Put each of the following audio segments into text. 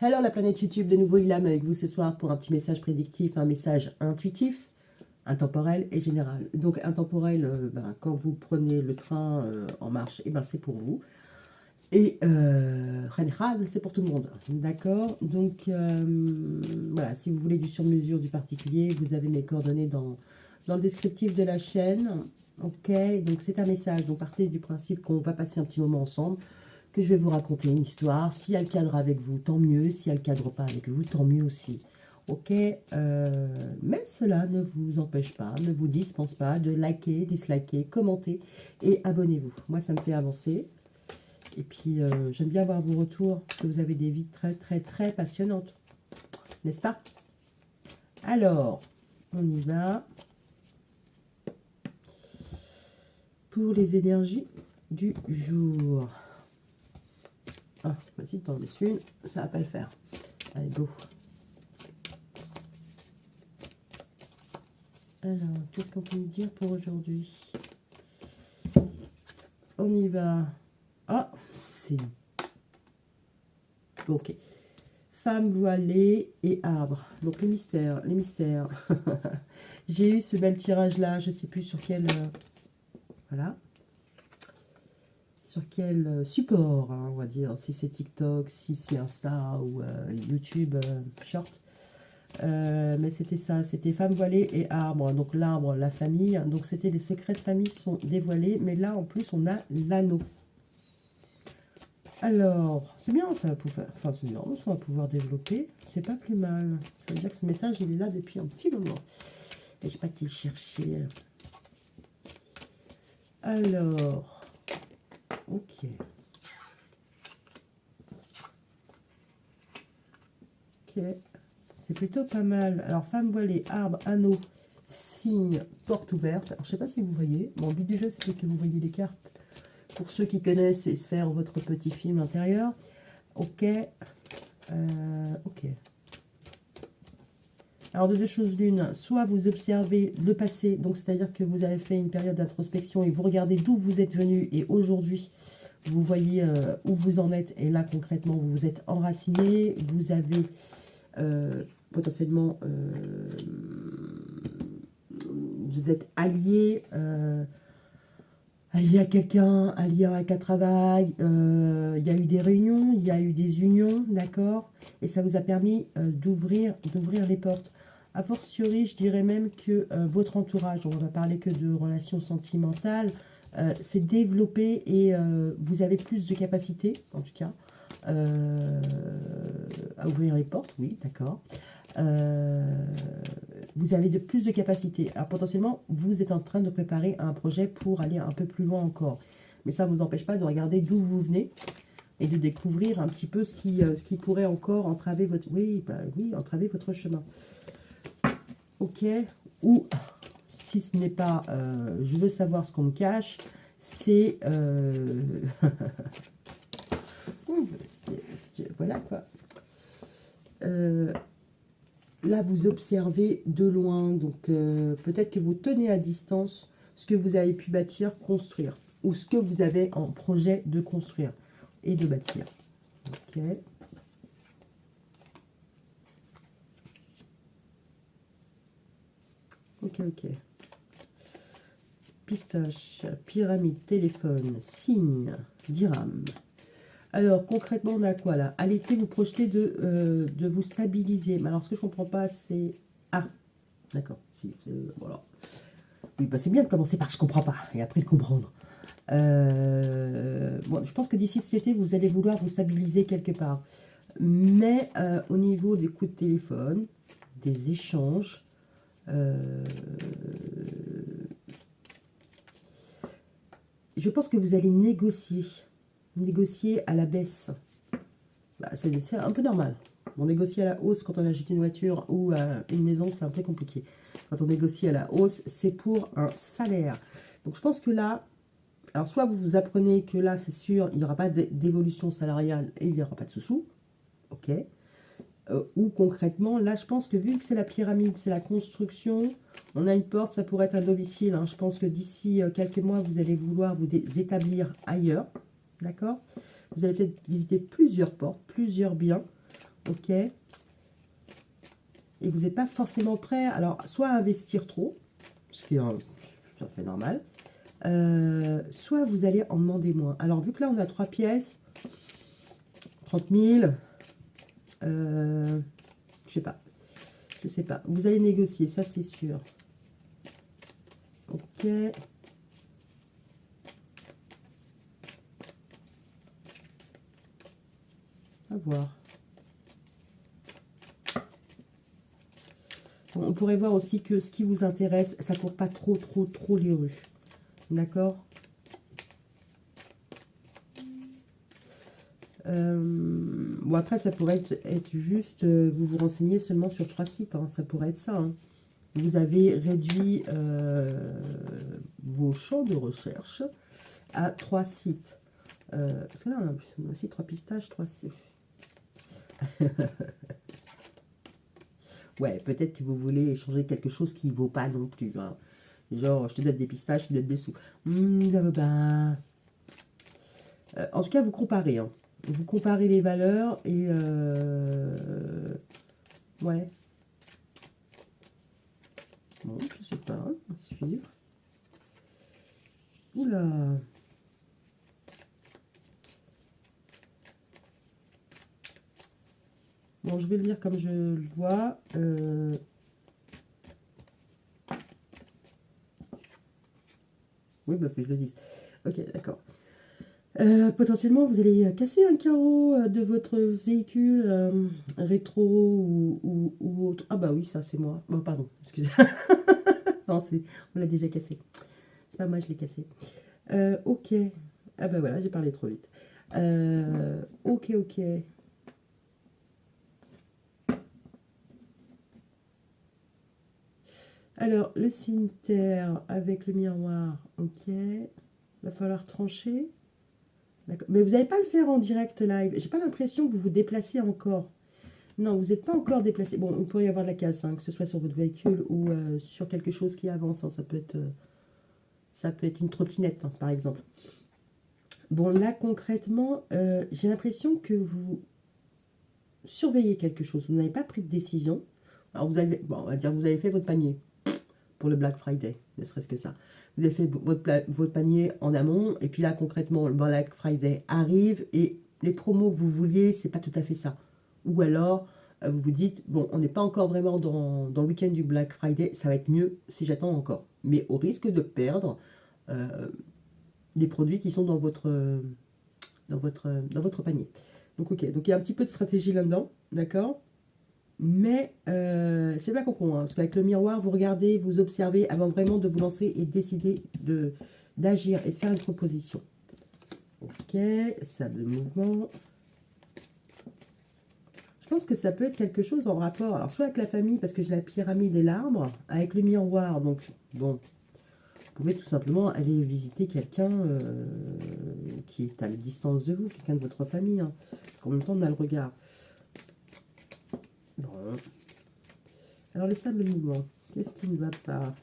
Hello la planète YouTube, de nouveau Ilham avec vous ce soir pour un petit message prédictif, un message intuitif, intemporel et général. Donc intemporel, quand vous prenez le train en marche, c'est pour vous. Et général, c'est pour tout le monde. D'accord. Donc voilà, si vous voulez du sur-mesure, du particulier, vous avez mes coordonnées dans le descriptif de la chaîne. Ok, donc c'est un message. Donc partez du principe qu'on va passer un petit moment ensemble, que je vais vous raconter une histoire. Si elle cadre avec vous, tant mieux. Si elle cadre pas avec vous, tant mieux aussi. Ok, mais cela ne vous empêche pas, ne vous dispense pas de liker, disliker, commenter et abonnez-vous. Moi, ça me fait avancer. Et puis, j'aime bien voir vos retours, parce que vous avez des vies très, très, très passionnantes. N'est-ce pas? Alors, on y va. Pour les énergies du jour. Ah, vas-y, t'en laisses une. Ça va pas le faire. Allez, go. Alors, qu'est-ce qu'on peut nous dire pour aujourd'hui? On y va. Ah, c'est... Ok. Femme voilée et arbre. Donc, les mystères, les mystères. J'ai eu ce même tirage-là, je ne sais plus sur quel... voilà. Sur quel support, hein, on va dire. Si c'est TikTok, si c'est Insta ou YouTube Short. Mais c'était ça, c'était femme voilée et arbre. Donc l'arbre, la famille. Donc c'était les secrets de famille sont dévoilés. Mais là, en plus, on a l'anneau. Alors, c'est bien, ça va pouvoir... Enfin, c'est bien, on va pouvoir développer. C'est pas plus mal. Ça veut dire que ce message, il est là depuis un petit moment. Et je n'ai pas été le chercher. Alors... Ok. Ok. C'est plutôt pas mal. Alors, femme voilée, arbre, anneau, signe, porte ouverte. Alors, je sais pas si vous voyez. Bon, le but du jeu, c'est que vous voyez les cartes. Pour ceux qui connaissent et se faire votre petit film intérieur. Ok. Ok. Alors, de deux choses l'une. Soit vous observez le passé. Donc, c'est-à-dire que vous avez fait une période d'introspection et vous regardez d'où vous êtes venu. Et aujourd'hui, vous voyez où vous en êtes. Et là, concrètement, vous vous êtes enraciné. Vous avez... potentiellement vous êtes allié allié à quelqu'un, allié avec un travail, il y a eu des réunions, il y a eu des unions, d'accord, et ça vous a permis d'ouvrir les portes. A fortiori, je dirais même que votre entourage, on va parler que de relations sentimentales, s'est développé et vous avez plus de capacité, en tout cas, à ouvrir les portes, oui, d'accord. Vous avez de plus de capacité. Alors potentiellement, vous êtes en train de préparer un projet pour aller un peu plus loin encore. Mais ça ne vous empêche pas de regarder d'où vous venez et de découvrir un petit peu ce qui pourrait encore entraver votre... Oui, oui, entraver votre chemin. Ok. Ou, si ce n'est pas je veux savoir ce qu'on me cache, c'est... voilà quoi. Là, vous observez de loin, donc peut-être que vous tenez à distance ce que vous avez pu bâtir, construire, ou ce que vous avez en projet de construire et de bâtir. Ok. Ok, ok. Pistache, pyramide, téléphone, signe, dirham. Alors, concrètement, on a quoi là? À l'été, vous projetez de vous stabiliser. Mais alors, ce que je ne comprends pas, c'est... Ah, d'accord. Si, voilà. Oui, bah c'est bien de commencer par « je comprends pas » et après de comprendre. Bon, je pense que d'ici cet été, vous allez vouloir vous stabiliser quelque part. Mais au niveau des coups de téléphone, des échanges, je pense que vous allez négocier. Négocier à la baisse. Bah, c'est un peu normal. Bon, négocier à la hausse quand on achète une voiture ou une maison, c'est un peu compliqué. Quand on négocie à la hausse, c'est pour un salaire. Donc je pense que là, alors soit vous vous apprenez que là, c'est sûr, il n'y aura pas d'évolution salariale et il n'y aura pas de sous-sous. Ok. Ou concrètement, là, je pense que vu que c'est la pyramide, c'est la construction, on a une porte, ça pourrait être un domicile. Hein. Je pense que d'ici quelques mois, vous allez vouloir vous établir ailleurs. D'accord. Vous allez peut-être visiter plusieurs portes, plusieurs biens. ok? Et vous n'êtes pas forcément prêt, alors, soit à investir trop, ce qui est tout à fait normal, soit vous allez en demander moins. Alors, vu que là, on a 3 pièces, 30 000, je sais pas. Je sais pas. Vous allez négocier, ça, c'est sûr. Ok. À voir. Bon, on pourrait voir aussi que ce qui vous intéresse, ça ne court pas trop les rues. D'accord? Bon, après, ça pourrait être juste, vous vous renseignez seulement sur 3 sites. Hein, ça pourrait être ça. Hein. Vous avez réduit vos champs de recherche à 3 sites. Parce que là, on a aussi 3 pistaches, 3 sites. Ouais, peut-être que vous voulez échanger quelque chose qui ne vaut pas non plus. Hein. Genre, je te donne des pistaches, je te donne des sous. Ça vaut pas. En tout cas, vous comparez. Hein. Vous comparez les valeurs et... ouais. Bon, je sais pas. À suivre. Oula. Bon, je vais le lire comme je le vois. Oui, bah, faut que je le dise. Ok, d'accord. Potentiellement, vous allez casser un carreau de votre véhicule rétro ou autre. Ah bah oui, ça c'est moi. Bon, pardon, excusez. Non, on l'a déjà cassé. C'est pas moi, je l'ai cassé. Ok. Ah bah voilà, j'ai parlé trop vite. Ok, ok. Alors, le cimetière avec le miroir, ok. Va falloir trancher. D'accord. Mais vous n'allez pas le faire en direct live. J'ai pas l'impression que vous vous déplacez encore. Non, vous n'êtes pas encore déplacé. Bon, il pourrait y avoir de la casse, hein, que ce soit sur votre véhicule ou sur quelque chose qui avance. Hein. Ça peut être une trottinette, hein, par exemple. Bon, là, concrètement, j'ai l'impression que vous surveillez quelque chose. Vous n'avez pas pris de décision. Alors, vous avez, bon, on va dire, vous avez fait votre panier pour le Black Friday, ne serait-ce que ça. Vous avez fait votre panier en amont, et puis là, concrètement, le Black Friday arrive, et les promos que vous vouliez, c'est pas tout à fait ça. Ou alors, vous vous dites, bon, on n'est pas encore vraiment dans le week-end du Black Friday, ça va être mieux si j'attends encore. Mais au risque de perdre les produits qui sont dans votre panier. Donc, ok, donc il y a un petit peu de stratégie là-dedans, d'accord? Mais c'est pas concon, hein, parce qu'avec le miroir, vous regardez, vous observez avant vraiment de vous lancer et décider d'agir et de faire une proposition. Ok, sable de mouvement. Je pense que ça peut être quelque chose en rapport, alors soit avec la famille, parce que j'ai la pyramide et l'arbre, avec le miroir, donc bon, vous pouvez tout simplement aller visiter quelqu'un qui est à la distance de vous, quelqu'un de votre famille, hein, parce qu'en même temps, on a le regard. Bon. Alors, le sable de mouvement, qu'est-ce qui ne va pas?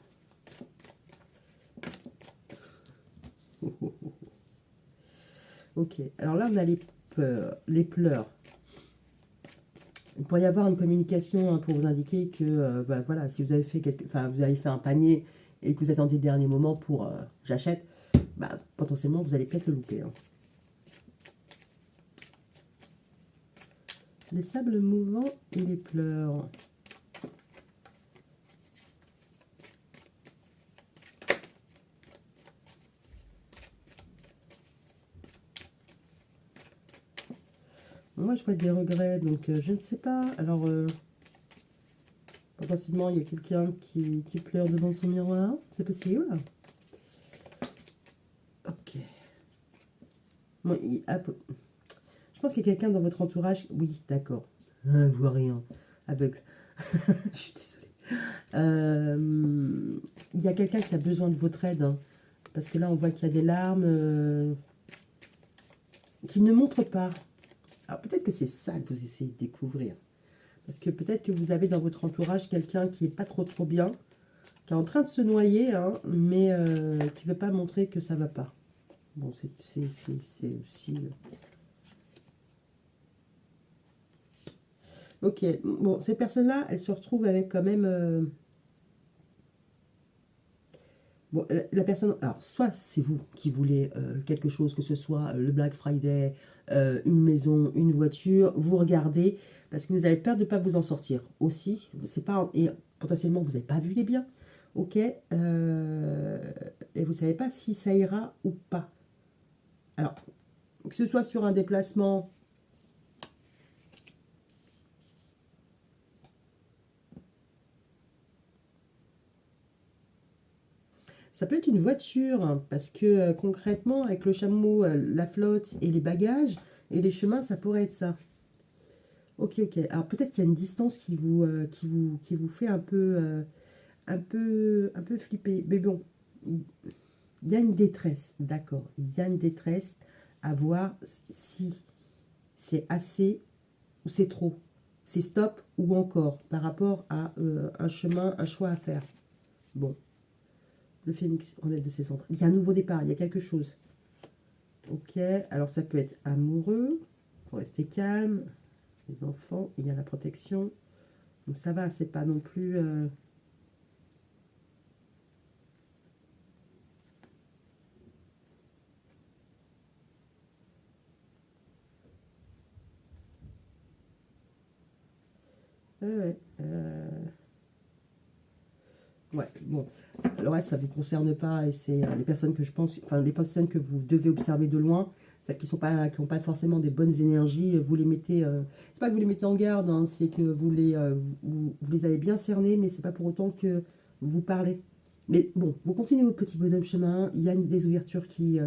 Ok, alors là, on a les peurs, les pleurs. Il pourrait y avoir une communication hein, pour vous indiquer que, bah, voilà, si vous avez fait vous avez fait un panier et que vous attendez le dernier moment pour j'achète, bah, potentiellement, vous allez peut-être le louper. Hein. Les sables mouvants et les pleurs. Moi, je vois des regrets, donc je ne sais pas. Alors, potentiellement, il y a quelqu'un qui pleure devant son miroir. C'est possible. Ok. Bon, je pense qu'il y a quelqu'un dans votre entourage. Oui, d'accord. Voit rien. Aveugle. Je suis désolée. Il y a quelqu'un qui a besoin de votre aide. Hein, parce que là, on voit qu'il y a des larmes qui ne montrent pas. Alors, peut-être que c'est ça que vous essayez de découvrir. Parce que peut-être que vous avez dans votre entourage quelqu'un qui n'est pas trop bien, qui est en train de se noyer, hein, mais qui ne veut pas montrer que ça ne va pas. Bon, c'est aussi... Ok, bon, ces personnes-là, elles se retrouvent avec quand même... bon, la personne... Alors, soit c'est vous qui voulez quelque chose, que ce soit le Black Friday, une maison, une voiture, vous regardez, parce que vous avez peur de ne pas vous en sortir. Aussi, c'est pas... Et potentiellement, vous n'avez pas vu les biens. Ok, et vous ne savez pas si ça ira ou pas. Alors, que ce soit sur un déplacement... Ça peut être une voiture, hein, parce que concrètement, avec le chameau, la flotte et les bagages et les chemins, ça pourrait être ça. Ok, ok. Alors peut-être qu'il y a une distance qui vous fait un peu flipper. Mais bon, il y a une détresse, d'accord. Il y a une détresse à voir si c'est assez ou c'est trop. C'est stop ou encore par rapport à un chemin, un choix à faire. Bon, le phénix en aide de ses centres. Il y a un nouveau départ, il y a quelque chose. Ok, alors ça peut être amoureux, il faut rester calme, les enfants, il y a la protection. Donc ça va, c'est pas non plus... ouais, ouais, bon. Alors ouais, ça ne vous concerne pas et c'est les personnes que je pense, enfin les personnes que vous devez observer de loin, celles qui sont pas, qui n'ont pas forcément des bonnes énergies, vous les mettez, c'est pas que vous les mettez en garde, hein, c'est que vous les avez bien cernés, mais c'est pas pour autant que vous parlez. Mais bon, vous continuez votre petit bonhomme chemin, il y a des ouvertures qui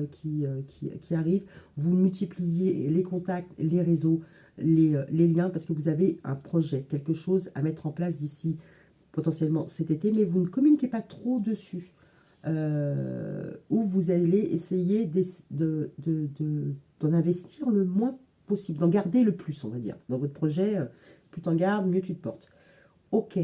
arrivent, vous multipliez les contacts, les réseaux, les liens, parce que vous avez un projet, quelque chose à mettre en place d'ici potentiellement cet été, mais vous ne communiquez pas trop dessus. Où vous allez essayer d'en investir le moins possible, d'en garder le plus, on va dire. Dans votre projet, plus t'en gardes, mieux tu te portes. Ok.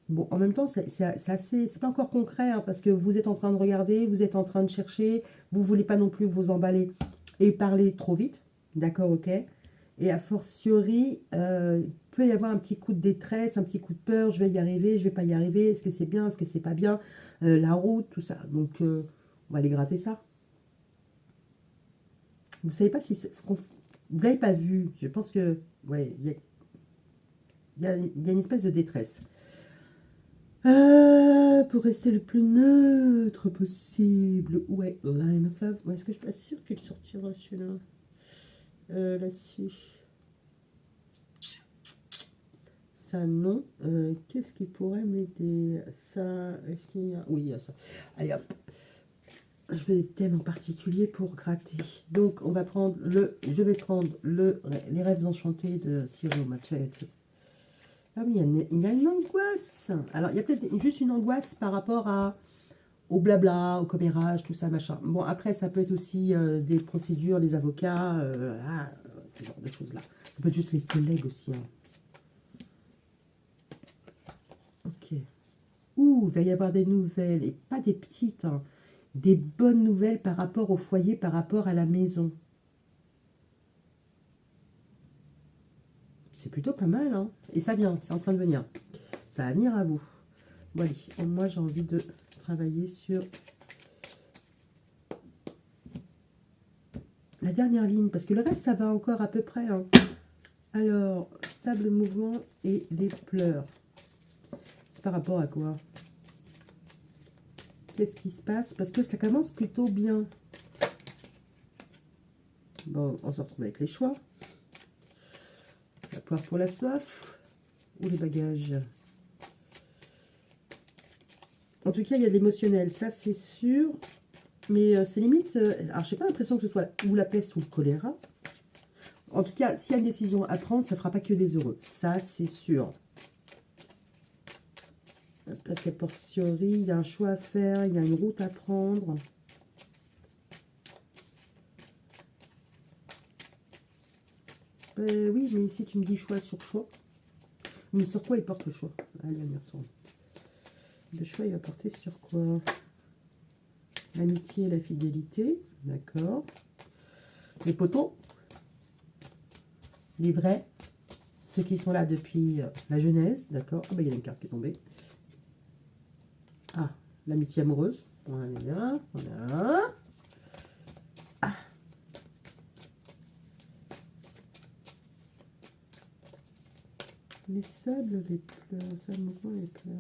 Bon, en même temps, c'est pas encore concret, hein, parce que vous êtes en train de regarder, vous êtes en train de chercher, vous voulez pas non plus vous emballer et parler trop vite. D'accord, ok. Et a fortiori, il peut y avoir un petit coup de détresse, un petit coup de peur, je vais y arriver, je vais pas y arriver, est-ce que c'est bien, est-ce que c'est pas bien, la route, tout ça. Donc, on va aller gratter ça. Vous savez pas si vous l'avez pas vu. Je pense que, ouais, il y a une espèce de détresse. Pour rester le plus neutre possible. Ouais, Line of Love. Ouais, est-ce que je suis pas sûre qu'il sortira celui-là? Là-dessus. Ça, non. Qu'est-ce qui pourrait m'aider? Ça, est-ce qu'il y a... Oui, il y a ça. Allez, hop. Je vais des thèmes en particulier pour gratter. Donc, on va prendre le... Je vais prendre les rêves enchantés de Cyril Machete. Ah oui, il y a une angoisse. Alors, il y a peut-être juste une angoisse par rapport au blabla, au commérage, tout ça, machin. Bon, après, ça peut être aussi des procédures, les avocats, ce genre de choses-là. Ça peut être juste les collègues aussi, hein. Ok. Ouh, il va y avoir des nouvelles, et pas des petites, hein, des bonnes nouvelles par rapport au foyer, par rapport à la maison. C'est plutôt pas mal, hein. Et ça vient, c'est en train de venir. Ça va venir à vous. Bon, allez, moi j'ai envie de travailler sur la dernière ligne, parce que le reste, ça va encore à peu près, hein. Alors, sable mouvant et les pleurs. C'est par rapport à quoi? Qu'est-ce qui se passe? Parce que ça commence plutôt bien. Bon, on se retrouve avec les choix. La poire pour la soif ou les bagages. En tout cas, il y a de l'émotionnel, ça c'est sûr. Mais c'est limite... alors, je n'ai pas l'impression que ce soit ou la peste ou le choléra. En tout cas, s'il y a une décision à prendre, ça ne fera pas que des heureux. Ça, c'est sûr. Parce qu'à fortiori, il y a un choix à faire, il y a une route à prendre. Oui, mais ici, tu me dis choix sur choix. Mais sur quoi il porte le choix? Allez, on y retourne. Le choix, il va porter sur quoi? L'amitié et la fidélité. D'accord. Les poteaux. Les vrais, ceux qui sont là depuis la jeunesse, d'accord. Ah, bah, il y a une carte qui est tombée. Ah, l'amitié amoureuse. Voilà, voilà. Ah. Les sables, les pleurs, ça me les pleurs.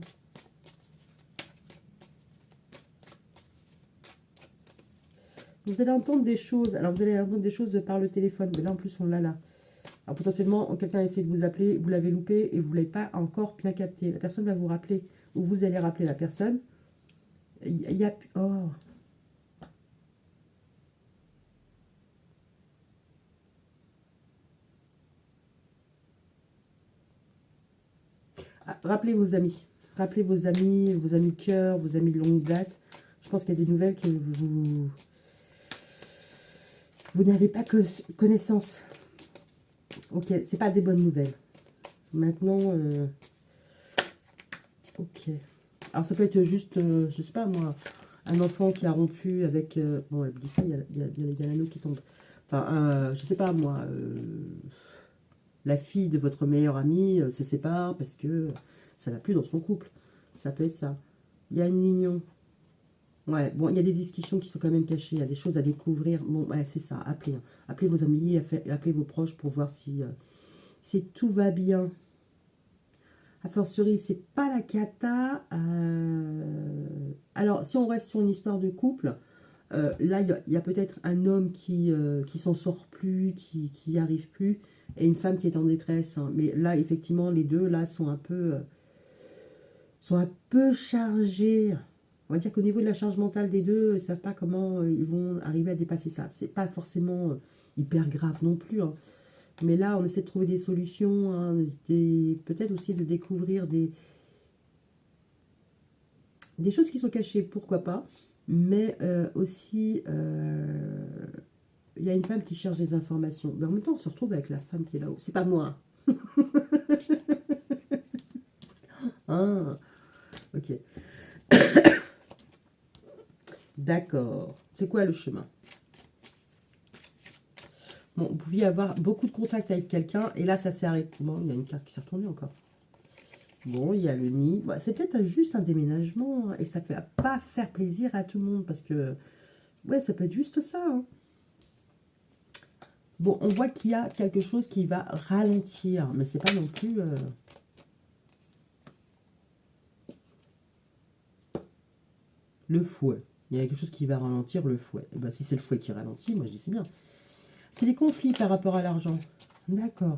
Vous allez entendre des choses. Alors, vous allez entendre des choses par le téléphone. Mais là, en plus, on l'a là. Alors, potentiellement, quelqu'un a essayé de vous appeler, vous l'avez loupé et vous ne l'avez pas encore bien capté. La personne va vous rappeler, ou vous allez rappeler la personne. Il y a... Oh. Ah, rappelez vos amis. Rappelez vos amis de cœur, vos amis de longue date. Je pense qu'il y a des nouvelles que vous n'avez pas connaissance. Ok, c'est pas des bonnes nouvelles. Maintenant, ok. Alors ça peut être juste, je sais pas moi, un enfant qui a rompu avec... bon, elle me dit ça, il y a l'anneau qui tombe. Enfin, je sais pas moi, la fille de votre meilleur ami se sépare parce que ça va plus dans son couple. Ça peut être ça. Il y a une union. Ouais, bon, il y a des discussions qui sont quand même cachées, il y a des choses à découvrir. Bon, ouais, c'est ça, appelez. Hein. Appelez vos amis, appelez vos proches pour voir si tout va bien. A fortiori, c'est pas la cata. Alors, si on reste sur une histoire de couple, là, il y a peut-être un homme qui s'en sort plus, qui n'y arrive plus, et une femme qui est en détresse. Hein. Mais là, effectivement, les deux, là, sont un peu chargés. On va dire qu'au niveau de la charge mentale des deux, ils ne savent pas comment ils vont arriver à dépasser ça. C'est pas forcément hyper grave non plus. Hein. Mais là, on essaie de trouver des solutions, hein, peut-être aussi de découvrir des choses qui sont cachées, pourquoi pas. Mais aussi, il y a une femme qui cherche des informations. Mais en même temps, on se retrouve avec la femme qui est là-haut. C'est pas moi. Ah, ok. D'accord. C'est quoi le chemin? Bon, vous pouviez avoir beaucoup de contacts avec quelqu'un, et là, ça s'est arrêté. Bon, il y a une carte qui s'est retournée encore. Bon, il y a le nid. Bon, c'est peut-être juste un déménagement, hein, et ça ne va pas faire plaisir à tout le monde, parce que, ouais, ça peut être juste ça. Hein. Bon, on voit qu'il y a quelque chose qui va ralentir, mais c'est pas non plus... Le fouet. Il y a quelque chose qui va ralentir le fouet. Et ben, si c'est le fouet qui ralentit, moi je dis c'est bien. C'est les conflits par rapport à l'argent. D'accord.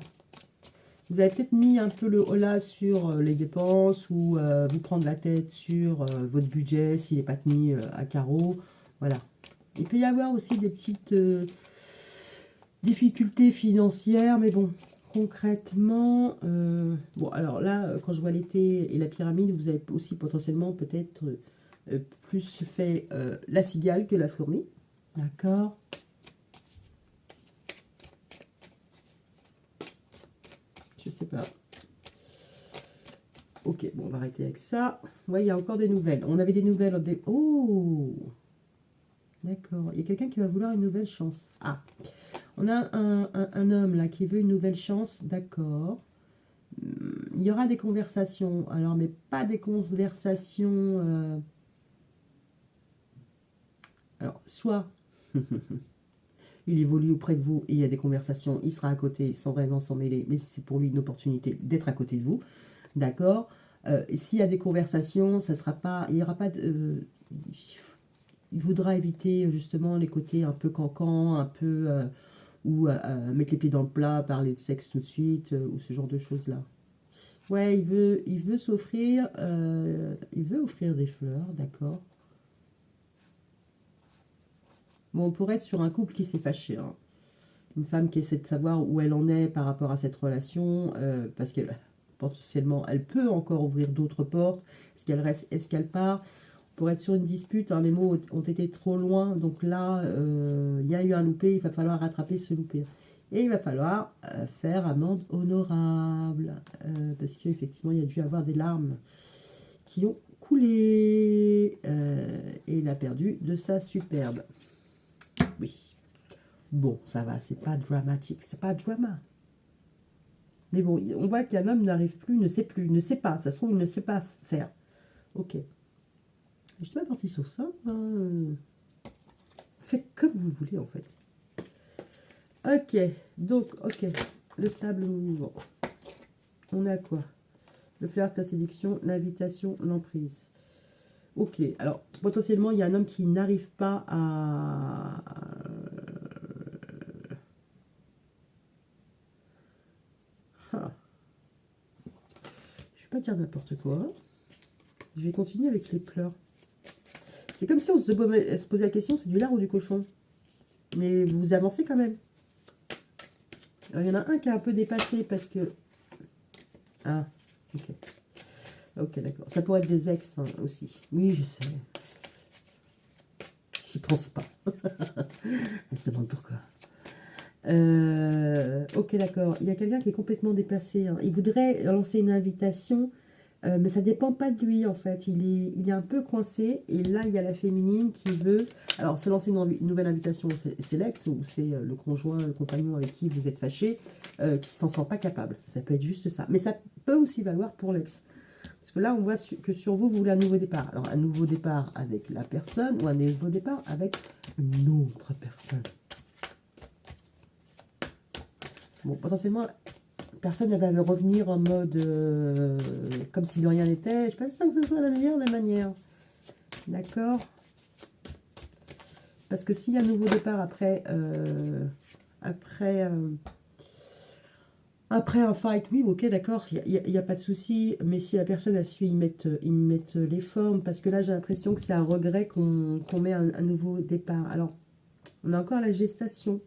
Vous avez peut-être mis un peu le holà sur les dépenses ou vous prendre la tête sur votre budget s'il n'est pas tenu à carreau. Voilà. Il peut y avoir aussi des petites difficultés financières, mais bon, concrètement, bon, alors là, quand je vois l'été et la pyramide, vous avez aussi potentiellement peut-être plus fait la cigale que la fourmi. D'accord. Je sais pas. Ok, bon, on va arrêter avec ça. Ouais, il y a encore des nouvelles. On avait des nouvelles. Oh, d'accord. Il y a quelqu'un qui va vouloir une nouvelle chance. Ah, on a un homme là qui veut une nouvelle chance. D'accord. Il y aura des conversations. Alors, mais pas des conversations... Alors, soit il évolue auprès de vous et il y a des conversations, il sera à côté sans vraiment s'en mêler, mais c'est pour lui une opportunité d'être à côté de vous. D'accord. S'il y a des conversations, ça sera pas, il n'y aura pas de... il voudra éviter justement les côtés un peu cancan, un peu... ou mettre les pieds dans le plat, parler de sexe tout de suite, ou ce genre de choses-là. Ouais, il veut s'offrir... il veut offrir des fleurs, d'accord. Bon, on pourrait être sur un couple qui s'est fâché. Hein. Une femme qui essaie de savoir où elle en est par rapport à cette relation, parce qu'elle potentiellement, elle peut encore ouvrir d'autres portes. Est-ce qu'elle reste, est-ce qu'elle part? On pourrait être sur une dispute, hein, les mots ont été trop loin, donc là, il y a eu un loupé, il va falloir rattraper ce loupé. Et il va falloir faire amende honorable, parce qu'effectivement, il y a dû avoir des larmes qui ont coulé, et il a perdu de sa superbe. Oui. Bon, ça va, c'est pas dramatique, c'est pas drama. Mais bon, on voit qu'un homme n'arrive plus, ne sait plus, ne sait pas. Ça se trouve, il ne sait pas faire. Ok. Je suis pas partie sur ça. Faites comme vous voulez, en fait. Ok. Donc, ok. Le sable mouvant. On a quoi? Le flirt, la séduction, l'invitation, l'emprise. Ok. Alors, potentiellement, il y a un homme qui n'arrive pas à... Ah. Je vais pas dire n'importe quoi. Je vais continuer avec les pleurs. C'est comme si on se posait la question, c'est du lard ou du cochon? Mais vous avancez quand même. Alors, il y en a un qui est un peu dépassé parce que... Ah, ok. Ok, d'accord. Ça pourrait être des ex hein, aussi. Oui, je sais. J'y pense pas. Elle se demande pourquoi. Ok, d'accord. Il y a quelqu'un qui est complètement dépassé. Hein. Il voudrait lancer une invitation, mais ça dépend pas de lui, en fait. Il est un peu coincé. Et là, il y a la féminine qui veut... Alors, se lancer une nouvelle invitation, c'est l'ex ou c'est le conjoint, le compagnon avec qui vous êtes fâché, qui s'en sent pas capable. Ça peut être juste ça. Mais ça peut aussi valoir pour l'ex. Parce que là, on voit que sur vous, vous voulez un nouveau départ. Alors, un nouveau départ avec la personne ou un nouveau départ avec une autre personne. Bon, potentiellement, personne ne va revenir en mode comme si de rien n'était. Je ne suis pas sûre que ce soit la meilleure des manières. D'accord? Parce que s'il y a un nouveau départ après un fight, oui, ok, d'accord, il n'y a pas de souci. Mais si la personne a su y mettre les formes, parce que là, j'ai l'impression que c'est un regret qu'on met un nouveau départ. Alors, on a encore la gestation.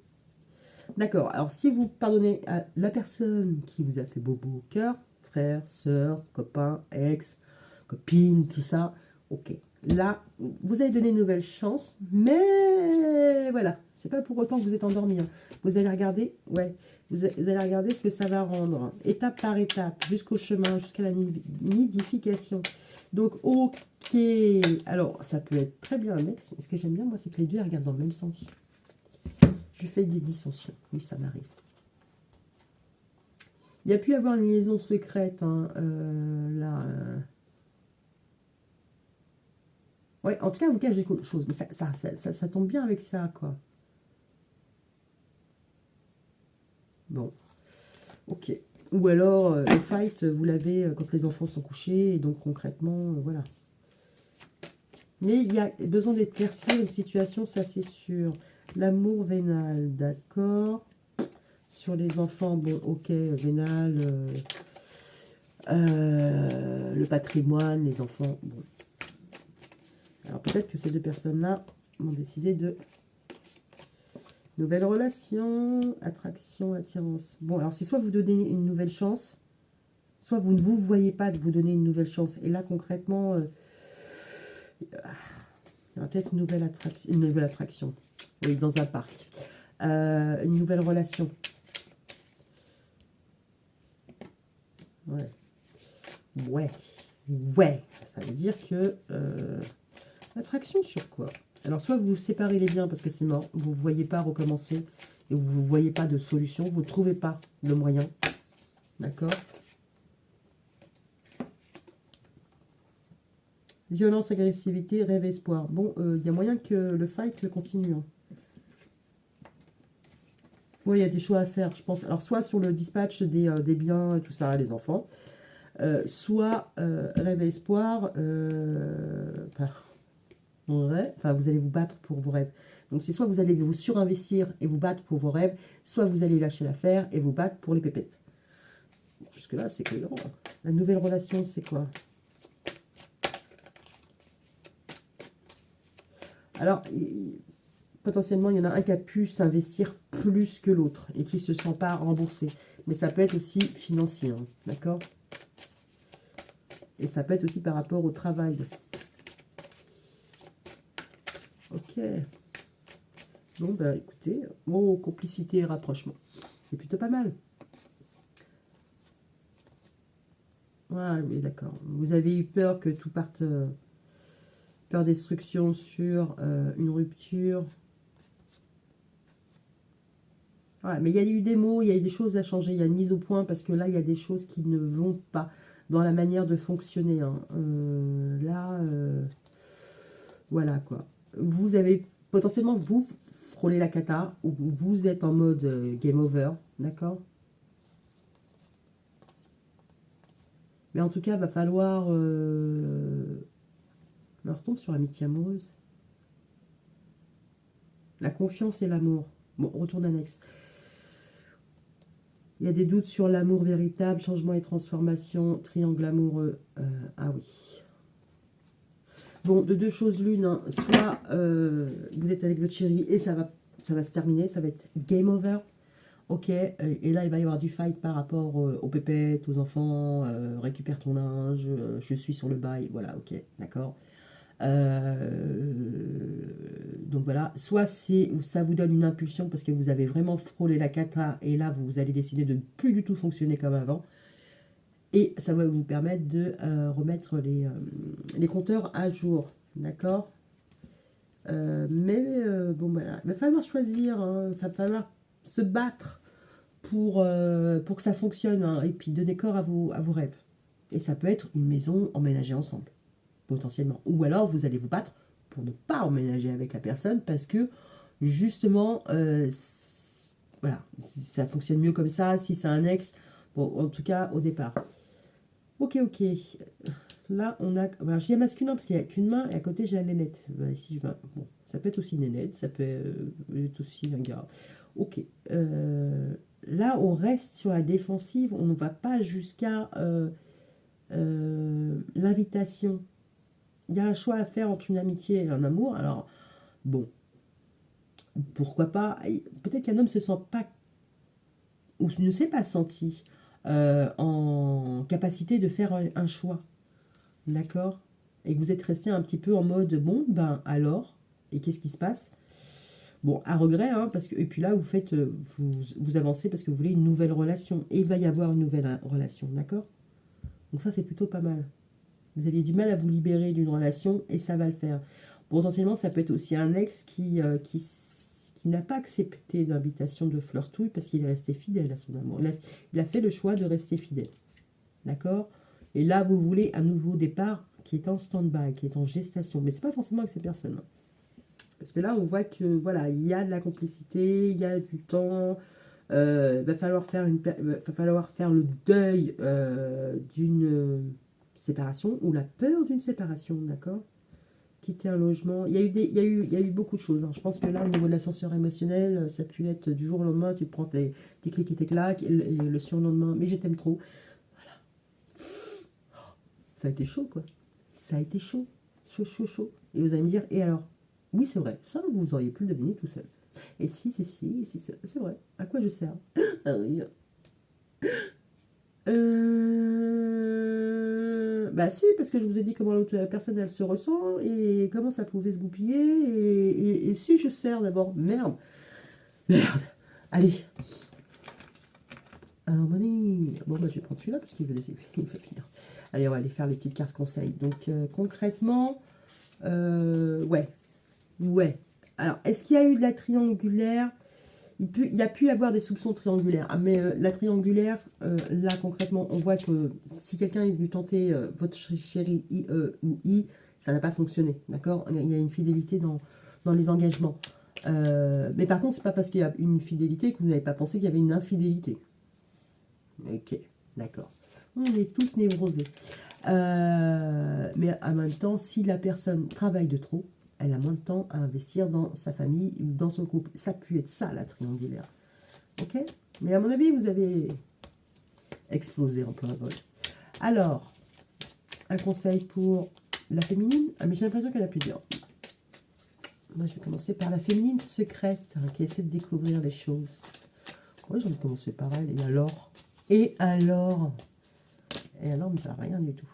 D'accord, alors si vous pardonnez à la personne qui vous a fait bobo au cœur, frère, sœur, copain, ex, copine, tout ça, ok. Là, vous avez donné une nouvelle chance, mais voilà, c'est pas pour autant que vous êtes endormi. Hein. Vous allez regarder, ouais, vous allez regarder ce que ça va rendre, hein, étape par étape, jusqu'au chemin, jusqu'à la nidification. Donc, ok, alors ça peut être très bien un ex. Ce que j'aime bien, moi, c'est que les deux regardent dans le même sens. Je fais des dissensions, oui, ça m'arrive. Il y a pu y avoir une liaison secrète, hein, là. Ouais, en tout cas, vous cachez quelque chose, mais ça tombe bien avec ça, quoi. Bon, ok. Ou alors, le fight, vous l'avez quand les enfants sont couchés, et donc concrètement, voilà. Mais il y a besoin d'éclaircir une situation, ça c'est sûr. L'amour vénal, d'accord. Sur les enfants, bon, ok, vénal, le patrimoine, les enfants, bon. Alors peut-être que ces deux personnes-là vont décider de nouvelles relations, attraction, attirance. Bon, alors c'est soit vous donnez une nouvelle chance, soit vous ne vous voyez pas de vous donner une nouvelle chance. Et là, concrètement, il y aura peut-être une nouvelle attraction. Oui, dans un parc. Une nouvelle relation. Ouais. Ouais. Ouais. Ça veut dire que... Attraction sur quoi? Alors, soit vous séparez les biens parce que c'est mort, vous ne voyez pas recommencer et vous ne voyez pas de solution, vous ne trouvez pas de moyen. D'accord? Violence, agressivité, rêve, espoir. Bon, il y a moyen que le fight continue. Hein. Oui, il y a des choix à faire, je pense. Alors, soit sur le dispatch des biens et tout ça, les enfants, soit rêve et espoir, enfin, vous allez vous battre pour vos rêves. Donc, c'est soit vous allez vous surinvestir et vous battre pour vos rêves, soit vous allez lâcher l'affaire et vous battre pour les pépettes. Jusque-là, c'est cohérent. La nouvelle relation, c'est quoi? Alors, potentiellement, il y en a un qui a pu s'investir plus que l'autre et qui ne se sent pas remboursé. Mais ça peut être aussi financier, hein, d'accord? Et ça peut être aussi par rapport au travail. Ok. Bon, bah écoutez, complicité et rapprochement. C'est plutôt pas mal. Ah oui, d'accord. Vous avez eu peur que tout parte... peur destruction sur une rupture. Ouais, mais il y a eu des mots, il y a eu des choses à changer, il y a une mise au point, parce que là, il y a des choses qui ne vont pas dans la manière de fonctionner, hein. Voilà quoi. Vous avez potentiellement, vous frôlez la cata, ou vous êtes en mode game over, d'accord? Mais en tout cas, va falloir... on retombe sur l'amitié amoureuse. La confiance et l'amour. Bon, retour d'annexe. Il y a des doutes sur l'amour véritable, changement et transformation, triangle amoureux. Ah oui. Bon, de deux choses l'une, hein. Soit vous êtes avec votre chéri et ça va se terminer, ça va être game over. Ok, et là il va y avoir du fight par rapport aux pépettes, aux enfants, récupère ton linge, je suis sur le bail, voilà, ok, d'accord. Donc voilà, soit ça vous donne une impulsion parce que vous avez vraiment frôlé la cata et là vous allez décider de ne plus du tout fonctionner comme avant. Et ça va vous permettre de remettre les compteurs à jour, d'accord. Bon voilà, il va falloir choisir, hein, il va falloir se battre pour que ça fonctionne, hein, et puis donner corps à vos rêves. Et ça peut être une maison emménagée ensemble, potentiellement. Ou alors vous allez vous battre pour ne pas emménager avec la personne parce que justement, voilà, ça fonctionne mieux comme ça. Si c'est un ex, bon, en tout cas au départ. Ok, ok. Là, on a. Alors, je dis masculin parce qu'il n'y a qu'une main et à côté, j'ai la nénette. Bah, ici, bon, ça peut être aussi une nénette, ça peut être aussi un gars. Ok. Là, on reste sur la défensive, on ne va pas jusqu'à l'invitation. Il y a un choix à faire entre une amitié et un amour. Alors, bon, pourquoi pas. Peut-être qu'un homme se sent pas, ou ne s'est pas senti en capacité de faire un choix. D'accord. Et que vous êtes resté un petit peu en mode, bon, ben alors, et qu'est-ce qui se passe? Bon, à regret, hein, parce que, et puis là, vous avancez parce que vous voulez une nouvelle relation. Et il va y avoir une nouvelle relation, d'accord? Donc ça, c'est plutôt pas mal. Vous aviez du mal à vous libérer d'une relation et ça va le faire. Potentiellement, ça peut être aussi un ex qui n'a pas accepté l'invitation de flirtouille parce qu'il est resté fidèle à son amour. Il a fait le choix de rester fidèle. D'accord? Et là, vous voulez un nouveau départ qui est en stand-by, qui est en gestation. Mais ce n'est pas forcément avec ces personnes. Parce que là, on voit que voilà, il y a de la complicité, il y a du temps. Va falloir faire le deuil d'une séparation ou la peur d'une séparation, d'accord? Quitter un logement. Il y a eu beaucoup de choses, hein. Je pense que là, au niveau de l'ascenseur émotionnel, ça peut être du jour au lendemain, tu prends tes clics et tes claques, et le surlendemain, mais je t'aime trop. Ça a été chaud, quoi. Ça a été chaud. Chaud, chaud, chaud. Et vous allez me dire, et alors? Oui, c'est vrai. Ça, vous auriez pu le deviner tout seul. Et si, c'est vrai. À quoi je sers? Ah oui. Bah si, parce que je vous ai dit comment l'autre personne, elle se ressent, et comment ça pouvait se goupiller, et si je sers d'abord. Merde. Merde. Allez. Harmonie. Bon, bah je vais prendre celui-là, parce qu'il va finir. Allez, on va aller faire les petites cartes conseils. Donc, concrètement... ouais. Ouais. Alors, est-ce qu'il y a eu de la triangulaire? Il y a pu y avoir des soupçons triangulaires. Ah, mais la triangulaire, là, concrètement, on voit que si quelqu'un est venu tenter votre chéri I, ou I, ça n'a pas fonctionné. D'accord? Il y a une fidélité dans les engagements. Mais par contre, c'est pas parce qu'il y a une fidélité que vous n'avez pas pensé qu'il y avait une infidélité. Ok, d'accord. On est tous névrosés. Mais en même temps, si la personne travaille de trop, elle a moins de temps à investir dans sa famille ou dans son couple. Ça peut être ça, la triangulaire. Ok? Mais à mon avis, vous avez explosé en plein vol. Alors, un conseil pour la féminine. Ah, mais j'ai l'impression qu'elle a plusieurs. Moi, je vais commencer par la féminine secrète, hein, qui essaie de découvrir les choses. Ouais, j'ai envie de commencer par elle. Et alors? Et alors? Et alors, mais ça va rien du tout.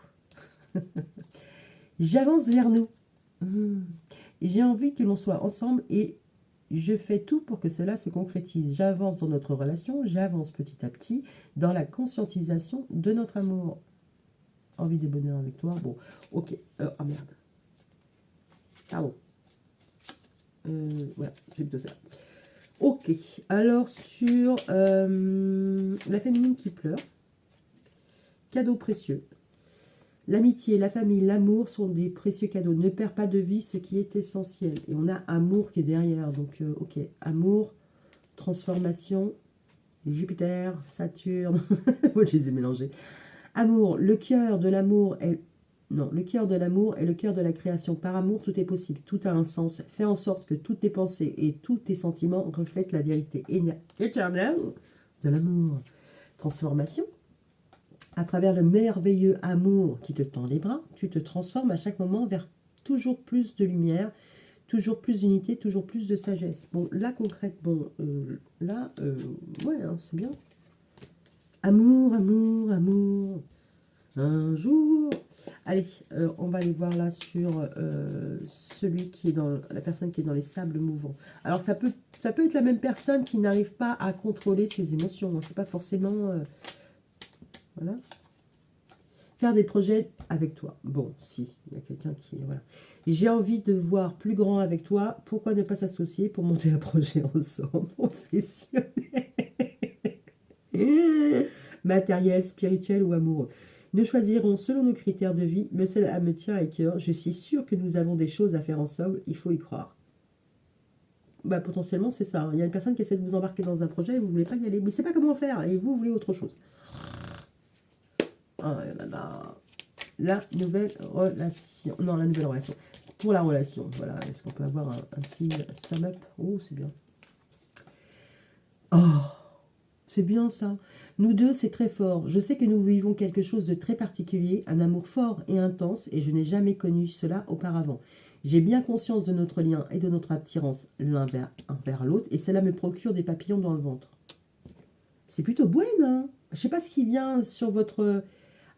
J'avance vers nous. J'ai envie que l'on soit ensemble et je fais tout pour que cela se concrétise. J'avance dans notre relation, j'avance petit à petit dans la conscientisation de notre amour. Envie de bonheur avec toi. Bon, ok. Ah merde. Pardon. Voilà, j'ai plutôt ça. Ok, Ok, alors sur la féminine qui pleure, cadeau précieux. L'amitié, la famille, l'amour sont des précieux cadeaux. Ne perds pas de vue ce qui est essentiel. Et on a amour qui est derrière. Donc, ok, amour, transformation, Jupiter, Saturne. Moi, je les ai mélangés. Amour, le cœur de l'amour est... Non, le cœur de l'amour est le cœur de la création. Par amour, tout est possible, tout a un sens. Fais en sorte que toutes tes pensées et tous tes sentiments reflètent la vérité éternelle de l'amour. Transformation. À travers le merveilleux amour qui te tend les bras, tu te transformes à chaque moment vers toujours plus de lumière, toujours plus d'unité, toujours plus de sagesse. Bon, là, concrètement, ouais, hein, c'est bien. Amour, amour, amour. Un jour. Allez, on va aller voir là sur celui qui est dans la personne qui est dans les sables mouvants. Alors ça peut être la même personne qui n'arrive pas à contrôler ses émotions. Hein. C'est pas forcément voilà. Faire des projets avec toi. Bon, si, il y a quelqu'un qui voilà. J'ai envie de voir plus grand avec toi. Pourquoi ne pas s'associer pour monter un projet ensemble professionnel, matériel, spirituel ou amoureux. Nous choisirons selon nos critères de vie, mais cela me tient à cœur. Je suis sûre que nous avons des choses à faire ensemble, il faut y croire. Bah, potentiellement, c'est ça. Il y a une personne qui essaie de vous embarquer dans un projet et vous ne voulez pas y aller. Mais c'est pas comment faire et vous voulez autre chose. Ah, la nouvelle relation. Non, la nouvelle relation. Pour la relation, voilà. Est-ce qu'on peut avoir un petit sum up? Oh, c'est bien. Oh, c'est bien ça. Nous deux, c'est très fort. Je sais que nous vivons quelque chose de très particulier, un amour fort et intense, et je n'ai jamais connu cela auparavant. J'ai bien conscience de notre lien et de notre attirance l'un vers l'autre, et cela me procure des papillons dans le ventre. C'est plutôt bon, hein. Je ne sais pas ce qui vient sur votre...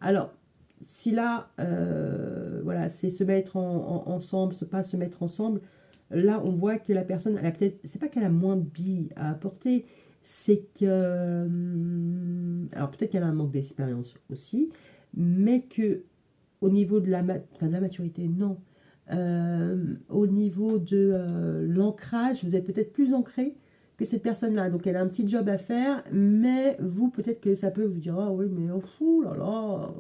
Alors, si là, voilà, c'est se mettre ensemble, pas se mettre ensemble, là, on voit que la personne, elle a peut-être... C'est pas qu'elle a moins de billes à apporter, c'est que... Alors, peut-être qu'elle a un manque d'expérience aussi, mais que au niveau de de la maturité, non. Au niveau de l'ancrage, vous êtes peut-être plus ancré que cette personne-là. Donc, elle a un petit job à faire, mais vous, peut-être que ça peut vous dire, ah oui, mais oh, fou, là là,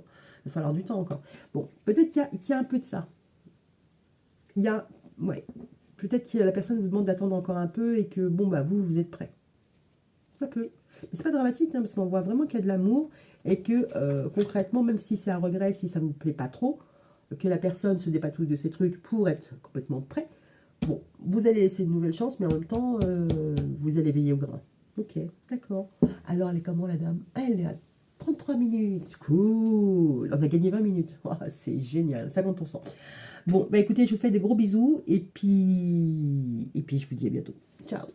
il va falloir du temps encore. Bon, peut-être qu'il y a un peu de ça. Il y a, ouais, peut-être que la personne vous demande d'attendre encore un peu et que, bon, bah, vous êtes prêt. Ça peut. Mais c'est pas dramatique, hein, parce qu'on voit vraiment qu'il y a de l'amour et que, concrètement, même si c'est un regret, si ça vous plaît pas trop, que la personne se dépatouille de ses trucs pour être complètement prêt, bon, vous allez laisser une nouvelle chance, mais en même temps, vous allez veiller au grain. Ok, d'accord. Alors, elle est comment, la dame? Elle est à 33 minutes. Cool. On a gagné 20 minutes. Oh, c'est génial, 50%. Bon, bah écoutez, je vous fais des gros bisous et puis je vous dis à bientôt. Ciao.